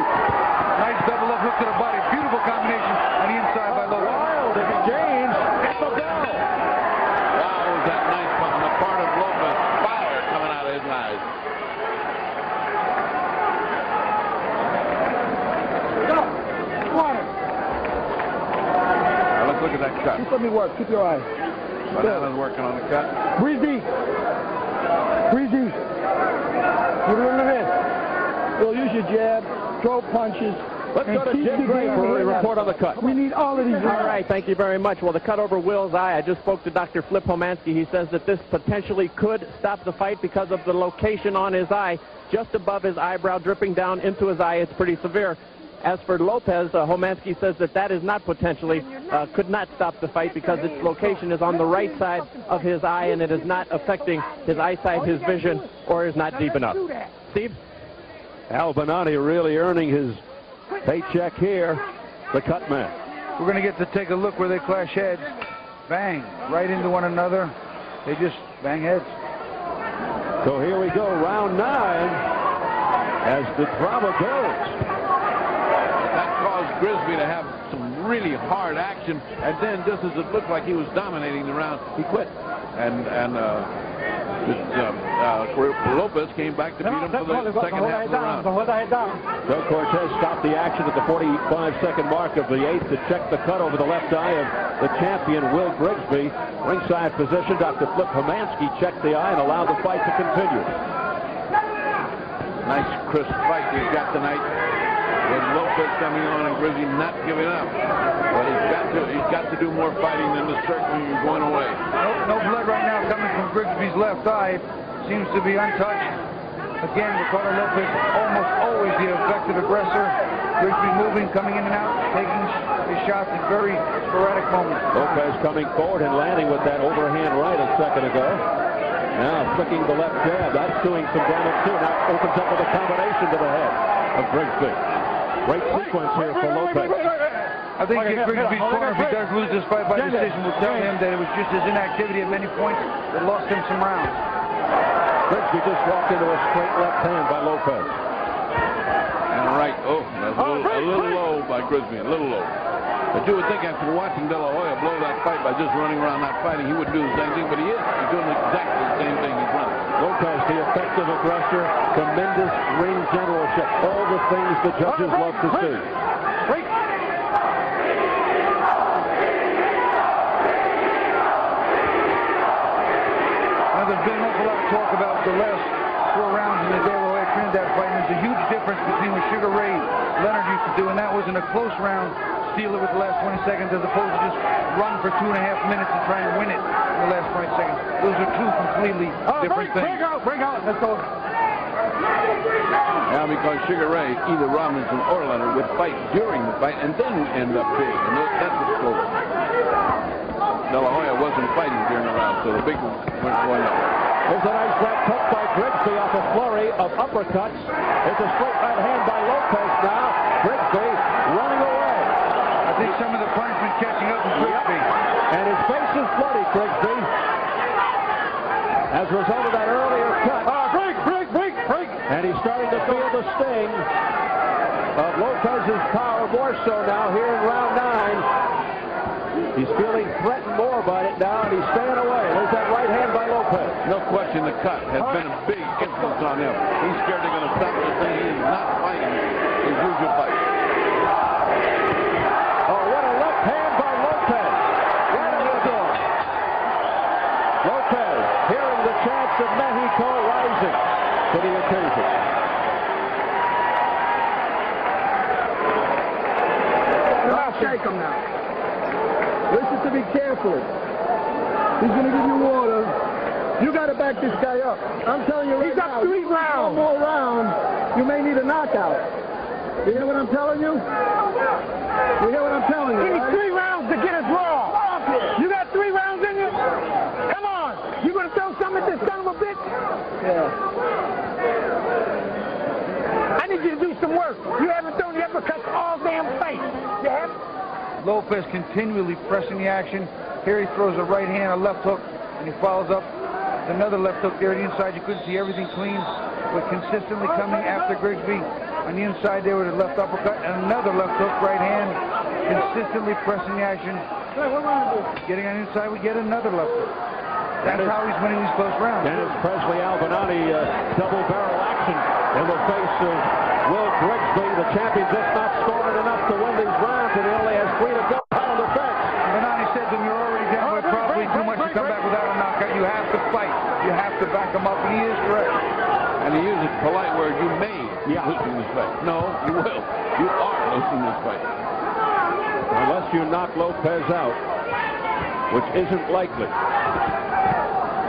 Nice double left hook to the body. Beautiful combination on the inside by Lopez. Wild exchange at the bell. Wow, was that nice on the part of Lopez. Fire coming out of his eyes. Look at that cut. Just let me work. Keep your eyes. Banana's working on the cut. Breathe deep. Breathe deep. Remember this. We'll use your jab, throw punches. Let's go to Jim Gray for a report on the cut. We need all of these. All right, thank you very much. Well, the cut over Will's eye, I just spoke to Dr. Flip Pomansky. He says that this potentially could stop the fight because of the location on his eye, just above his eyebrow, dripping down into his eye. It's pretty severe. As for Lopez, Homansky says that is not potentially, could not stop the fight because its location is on the right side of his eye and it is not affecting his eyesight, his vision, or is not deep enough. Steve? Al Bonani really earning his paycheck here, the cut man. We're going to get to take a look where they clash heads. bang, right into one another. They just bang heads. So here we go, round 9, as the drama goes. That caused Grigsby to have some really hard action, and then just as it looked like he was dominating the round, he quit. And Lopez came back to beat him for the second half of the round. So Cortez stopped the action at the 45-second mark of the 8th to check the cut over the left eye of the champion, Will Grigsby. Ringside physician Dr. Flip Homansky checked the eye and allowed the fight to continue. Nice crisp fight we've got tonight, with Lopez coming on and Grigsby not giving up. But he's got to do more fighting than the circling and going away. No blood right now coming from Grigsby's left eye. Seems to be untouched. Again, Ricardo Lopez almost always the effective aggressor. Grigsby moving, coming in and out, taking his shots in very sporadic moments. Lopez coming forward and landing with that overhand right a second ago. Now flicking the left jab. That's doing some damage too. Now opens up with a combination to the head of Grigsby. Great sequence here for Lopez. I think if Grigsby's corner, if he does lose this fight by decision, will tell him that it was just his inactivity at many points that lost him some rounds. Grigsby just walked into a straight left hand by Lopez. And right, that's a little low by Grigsby, a little low. But you would think after watching De La Hoya blow that fight by just running around not fighting, he would do the same thing, but he is. He's doing exactly the same thing he's running. Lopez, the effective aggressor, tremendous ring generalship, all the things the judges love to see. Now, there's been an awful lot of talk about the last 4 rounds in the De La Hoya Trinidad fight, and there's a huge difference between what Sugar Ray Leonard used to do, and that was in a close round, steal it with the last 20 seconds, as opposed to just run for 2.5 minutes and try and win it in the last 20 seconds. Those are two completely different things. Break out, let's go. Now, because Sugar Ray, either Robinson or Leonard, would fight during the fight and then end up big, and that's what's close. De La Hoya wasn't fighting during the round, so the big ones weren't going up. There's a nice left hook by Grigsby off a flurry of uppercuts. It's a straight right hand by Lopez now. Grigsby running away. I think some of the punishment catching up with Grigsby. And his face is bloody, Grigsby. As a result of that earlier cut. Break. And he's starting to feel the sting of Lopez's power more so now here in round 9. He's feeling threatened more by it now, and he's staying away. There's that right hand by Lopez. No question the cut has been a big influence on him. He's scared they're going to stop the thing. He is not fighting his usual fight. Oh, what a left hand by Lopez. Right on the door. Lopez hearing the chants of Mexico rising to the occasion. Shake him now. Listen to me carefully. He's going to give you water. You got to back this guy up. I'm telling you right now. He's up 3 rounds. 1 more round, you may need a knockout. You hear what I'm telling you? You hear what I'm telling you? He needs 3 rounds to get us raw. You got 3 rounds in you? Come on. You going to throw something at this son of a bitch? Yeah. I need you to do some work. You haven't thrown the uppercuts all damn fight. You have? Lopez continually pressing the action. Here he throws a right hand, a left hook, and he follows up with another left hook there on the inside. You couldn't see everything clean, but consistently coming after Grigsby. On the inside there with a left uppercut and another left hook, right hand, consistently pressing the action. Getting on the inside, we get another left hook. That's how he's winning these close rounds. And it's Presley Albinati, double barrel action in the face of Will Grigsby. The champion just not scoring enough to win these rounds, and he only has 3 to go on the fence. Albinati said to him, you're already down with probably too much to come back without a knockout. You have to fight. You have to back him up, and he is correct. And he uses polite words, you may be losing this fight. No, you will. You are losing this fight. Unless you knock Lopez out, which isn't likely.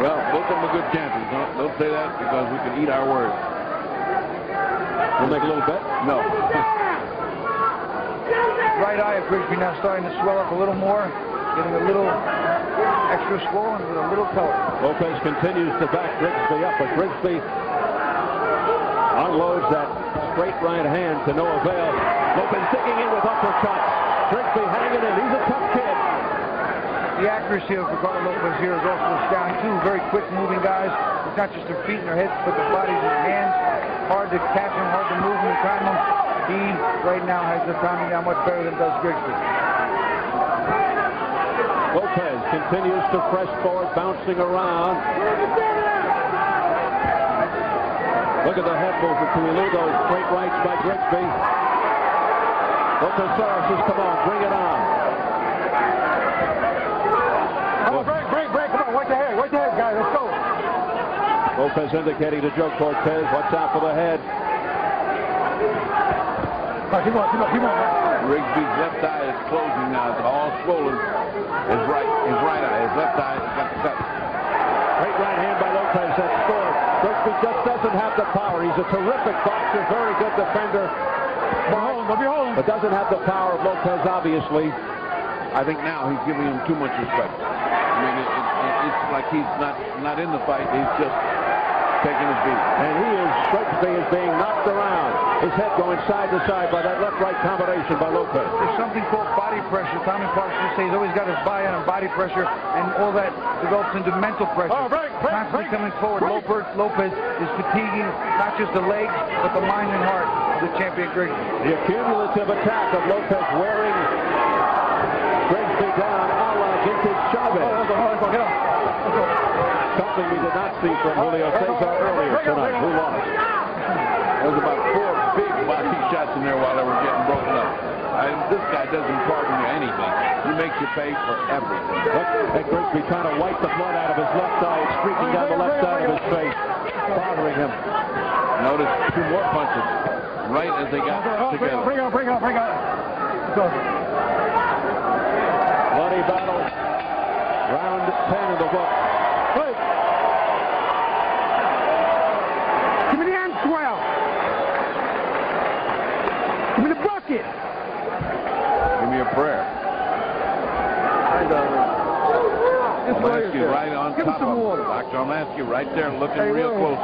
Well, both of them are good chances. Don't say that because we can eat our words. We'll make a little bet? No. Right eye of Grigsby now starting to swell up a little more, getting a little extra swollen with a little color. Lopez continues to back Grigsby up, but Grigsby unloads that straight right hand to no avail. Lopez digging in with uppercuts. Grigsby hanging in. He's a tough kid. The accuracy of Ricardo Lopez here is also astounding, too. Very quick-moving guys. It's not just their feet and their heads, but their bodies and hands. Hard to catch them, hard to move them and time them. He, right now, has the timing down much better than does Grigsby. Lopez continues to press forward, bouncing around. Look at the head movement to elude those straight rights by Grigsby. Lopez says, come on, bring it on. Oh, break, come on, watch the head, guys, let's go. Lopez indicating to Joe Cortez, watch out for the head. Right, keep on. Grigsby's left eye is closing now. It's all swollen. His right eye, his left eye has got cut. Great right hand by Lopez, that scored. Grigsby just doesn't have the power. He's a terrific boxer, very good defender. But doesn't have the power of Lopez, obviously. I think now he's giving him too much respect. I mean, it's like he's not in the fight. He's just taking his beat. And Grigsby is being knocked around. His head going side to side by that left-right combination by Lopez. There's something called body pressure. Tommy Parks used to say he's always got his buy-in on body pressure, and all that develops into mental pressure. Constantly coming forward. Lopez is fatiguing not just the legs, but the mind and heart of the champion Grigsby. The cumulative attack of Lopez wearing Grigsby down a la vintage Chavez. Something we did not see from Julio Cesar earlier tonight, who lost. There was about 4 big body shots in there while they were getting broken up. This guy doesn't pardon you anything. He makes you pay for everything. Look at Grigsby trying to wipe the blood out of his left eye. It's streaking down the left side of his face, bothering him. Notice 2 more punches right as they got together. Bring on. Bloody battle. Round 10 in the book. Give me the M12. Give me the bucket. Give me a prayer. Omansky right on top of him. Dr. Omansky right there looking real close.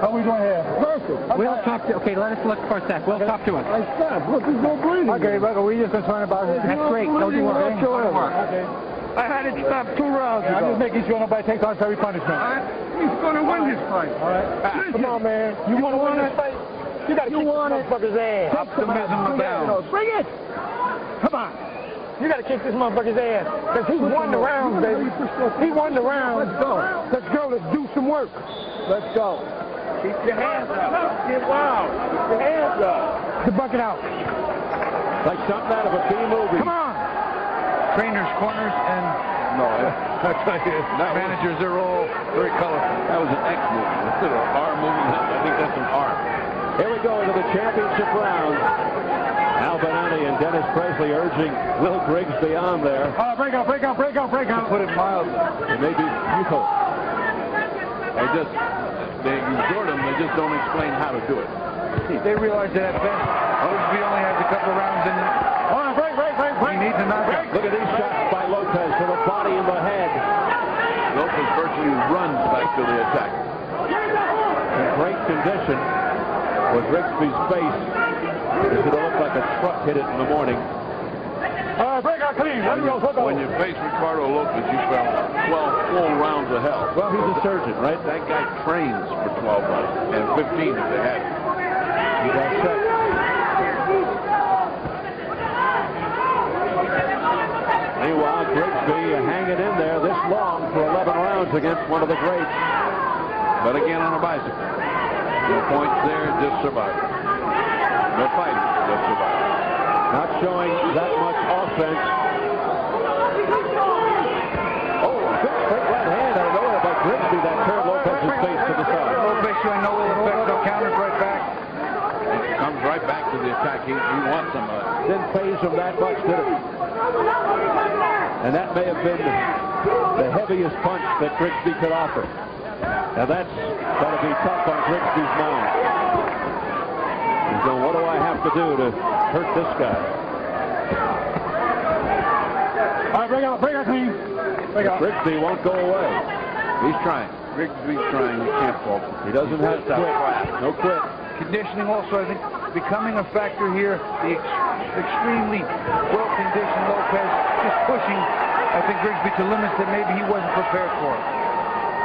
How we doing here? Perfect. We'll talk to, okay, let us look for a sec. We'll talk to him. I stopped. Look, there's no breathing. Okay, look, we just concerned about it. That's great. Don't you worry. Okay. I had it stopped 2 rounds ago. I'm just making sure nobody takes arbitrary punishment. He's going to win this fight. All right. Come on, man. You want to win this fight? You got to kick this motherfucker's ass. Optimism abounds. Bring it. Come on. You got to kick this motherfucker's ass. Because he won the round, baby. He won the round. Let's go. Let's do some work. Let's go. Keep your hands up. Get wild. Keep your hands up. The bucket out. Like something out of a B movie. Come on. Trainers, corners, and managers, they're all very colorful. That was an X movement. Instead of an R movement, I think that's an R. Here we go into the championship round. Al Benani and Dennis Presley urging Will Grigsby on there. Break out. To put it mildly. It may be futile. They exhort him, they just don't explain how to do it. They realize that at best, Grigsby only has a couple rounds in it. Break. He needs a knockout. Look at these shots by Lopez to the body and the head. Lopez virtually runs back to the attack. In great condition with Grigsby's face. It's going to look like a truck hit it in the morning. Break out clean. When you face Ricardo Lopez, you felt 12 full rounds of hell. Well, he's a surgeon, right? That guy trains for 12 rounds, and 15 if they had it. He got set. Meanwhile, Grigsby hanging in there this long for 11 rounds against one of the greats. But again on a bicycle. No points there, just survival. No fighting, just survival. Not showing that much offense. Oh, good straight right hand out of nowhere by Grigsby that turned Lopez's face to the side. Lopez showing no ill effect, no counters right back. Comes right back to the attack. He wants some of it. Didn't phase him that much, did it? And that may have been the heaviest punch that Grigsby could offer. Now that's got to be tough on Grigsby's mind. He's going, what do I have to do to hurt this guy? All right, break out clean. Grigsby won't go away. He's trying. Grigsby's trying. He can't fall. He doesn't have quit. No quit. Conditioning also, I think, becoming a factor here. The extremely well-conditioned Lopez just pushing I think Grigsby to limits that maybe he wasn't prepared for it.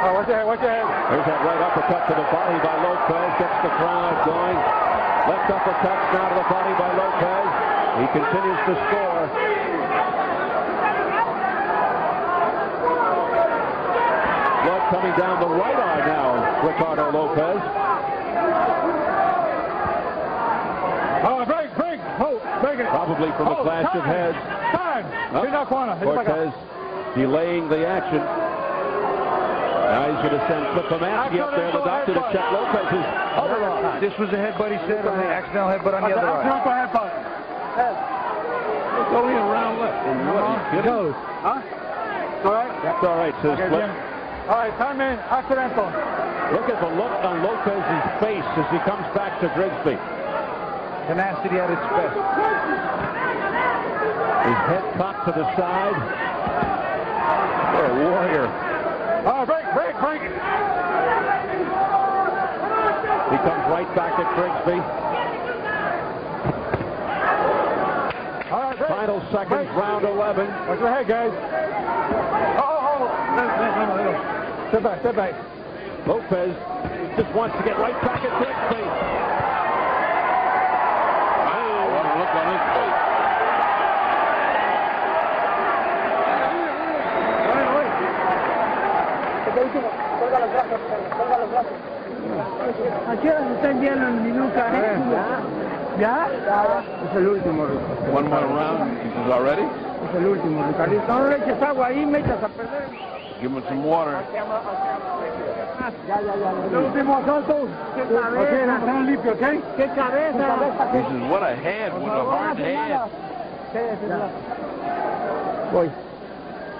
Oh, watch your head, watch your head. There's that right uppercut to the body by Lopez. Gets the crowd going. Left uppercut now to the body by Lopez. He continues to score. Blood coming down the right arm now, Ricardo Lopez. Oh, break. Oh, break it. Probably from a clash of heads. Time. In that corner. Cortez delaying the action. Now he's going to send Flippomansky up there, the doctor, to check Lopez's other arm. This was a headbutt, he said, on the accidental headbutt on the other arm. It's only a round left. It goes. Huh? All right? That's all right, says Flip. All right, time in. Accidental. Look at the look on Lopez's face as he comes back to Grigsby. Tenacity at its best. His head cocked to the side. What a warrior. Oh, break. He comes right back at Grigsby. All right, break. Final seconds, round 11. Watch your head, guys. Oh. No. Step back. Lopez just wants to get right back at Grigsby. Wow, what a look on his face. Aquí se están viendo el minuto. ¿Ya? Es el último, Ricardo. One more round, he says, already? Es el último, Ricardo. No le eches agua ahí, me echas a perder. Give him some water. Ya. El último asalto. ¡Qué cabeza! Están limpios, ¿ok? ¡Qué cabeza! He says, what a head, with a hard head. Voy.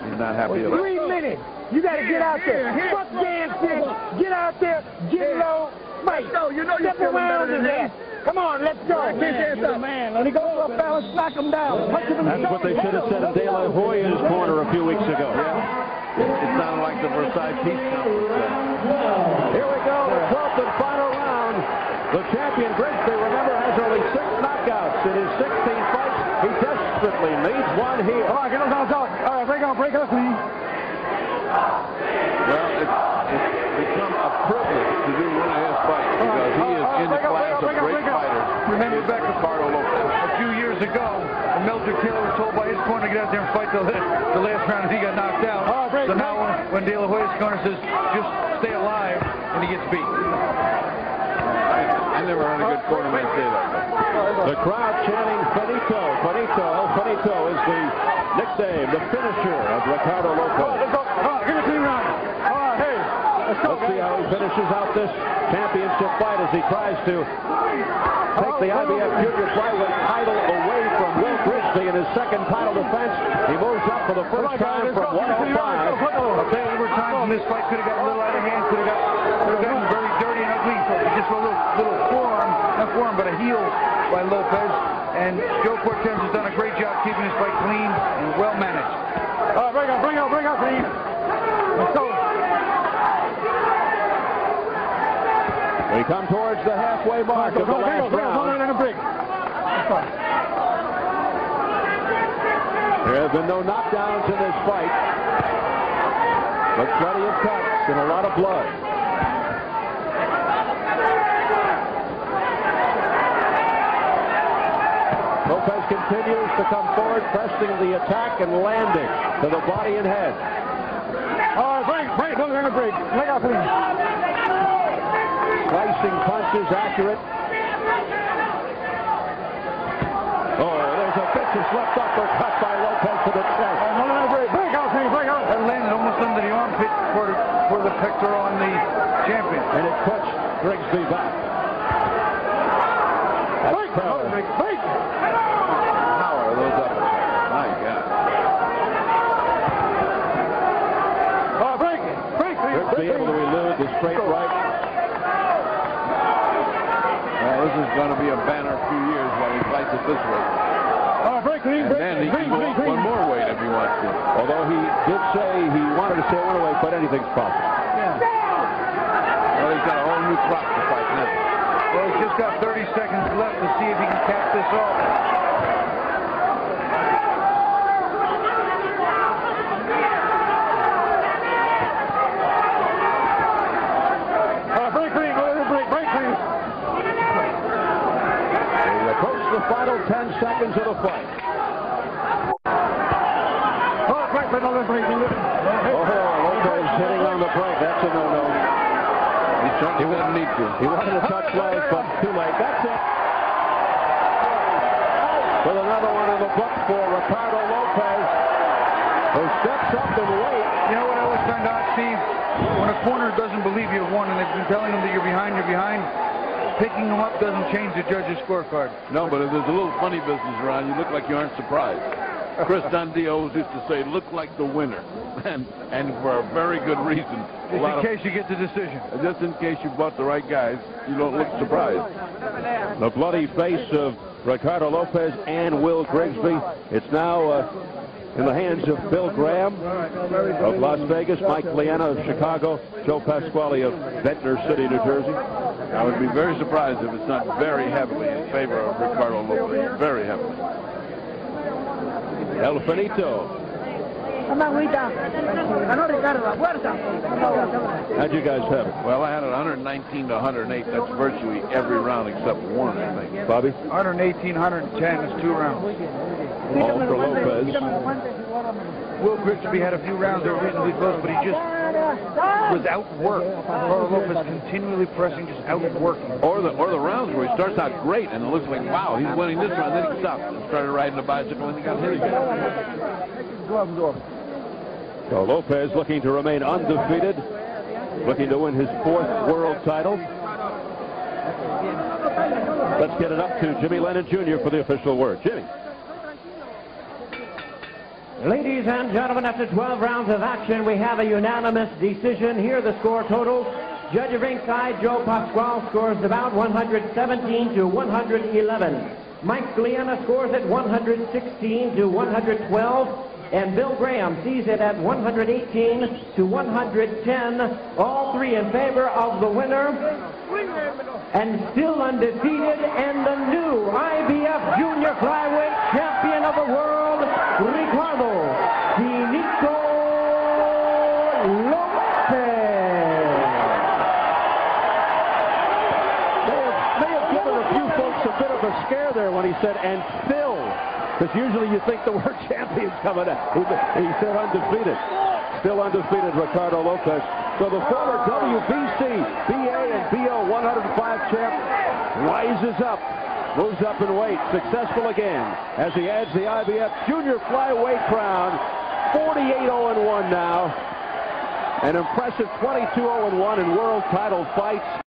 He's not happy about it. 3 minutes. You got to get out there. Fuck dancing. Get out there. Get low. Fight. Step around his ass. Come on, let's go. Man, let me go for a balance, knock him down. Punch him in the That's what they should have said in De La Hoya's corner a few weeks ago. It sounded like the Versailles Peace Conference. Here we go, the 12th and final round. The champion Grigsby, remember, has only 6 knockouts in his 16 fights. He desperately needs one here. All right, get those on top. All right, break up, please. Well, it's become a privilege to do one of his fights because he is in the class of great fighters. Remember back to Ricardo Lopez. a few years ago, Mildred Taylor was told by his corner to get out there and fight the last round, and he got knocked out. So now when De La Hoya's corner says, just stay alive, and he gets beat. I never heard a good cornerman say that. The crowd chanting Finito, Finito, El Finito is the nickname, the finisher of Ricardo Lopez. Give it 3 rounds. All right, hey. Let's see how he finishes out this championship fight as he tries to take the IBF Junior Flyweight title away from Will Grigsby in his second title defense. He moves up for the first time from 105. Okay, there were times when this fight could have gotten a little out of hand, could have gotten very dirty and ugly. Just a little forearm, not forearm, but a heel by Lopez. And Joe Cortez has done a great job keeping his fight clean and well managed. All right, bring out, please. Let's go. We come towards the halfway mark of the last round. There have been no knockdowns in this fight, but plenty of cuts and a lot of blood. Lopez continues to come forward, pressing the attack and landing to the body and head. All right, break. Don't let him break. Leg out, please. Slicing punches, accurate. Oh, there's a vicious left uppercut by Lopez to the chest. No, break out, please. Break out. That landed almost under the armpit for the pectoral on the champion. And it puts Grigsby back. Break. How are those up? My God. Break. Grigsby able to elude the straight right. Well, this is going to be a banner a few years while he fights it this way. Break, clean. And then he can go up one more weight if he wants to. Although he did say he wanted to stay one away, but anything's possible. Well, he's got a whole new crop to fight now. Well, he's just got 30 seconds left to see if he can cap this off. seconds of the fight. Lopez hitting on the break. That's a no-no. He certainly didn't need to. He wanted to touch legs, but too late. That's it. With another one in the book for Ricardo Lopez, who steps up and waits. You know what I always find out, Steve? When a corner doesn't believe you've won and they've been telling them that you're behind, picking them up doesn't change the judge's scorecard. No, but if there's a little funny business around, you look like you aren't surprised. Chris Dundee always used to say, look like the winner. And for a very good reason. Just in case you get the decision. Just in case you bought the right guys, you don't look surprised. The bloody face of Ricardo Lopez and Will Grigsby. It's now in the hands of Bill Graham of Las Vegas, Mike Liana of Chicago, Joe Pasquale of Ventnor City, New Jersey. I would be very surprised if it's not very heavily in favor of Ricardo Lopez. Very heavily. El Finito. How'd you guys have it? Well, I had it 119 to 108. That's virtually every round except one, I think. Bobby? 118, 110 is 2 rounds. All for Lopez. Will Grigsby had a few rounds that were reasonably close, but he just was outworked. Ricardo Lopez continually pressing, just outworking. Or the rounds where he starts out great and it looks like, wow, he's winning this round. Then he stopped and started riding the bicycle and he got hit again. So Lopez looking to remain undefeated, looking to win his 4th world title. Let's get it up to Jimmy Lennon Jr. for the official word. Jimmy. Ladies and gentlemen, after 12 rounds of action, we have a unanimous decision. Here are the score totals. Judge of ringside, Joe Pasquale, scores about 117 to 111. Mike Liana scores at 116 to 112. And Bill Graham sees it at 118 to 110. All 3 in favor of the winner. And still undefeated, and the new IBF Junior Flyweight Champion of the World, Ricardo Lopez. May have given a few folks a bit of a scare there when he said, and still. Because usually you think the word champion's coming out. He said undefeated. Still undefeated, Ricardo Lopez. So the former WBC, BA, and BO 105 champ rises up, moves up in weight, successful again as he adds the IBF Junior Flyweight crown. 48-0-1 now. An impressive 22-0-1 in world title fights.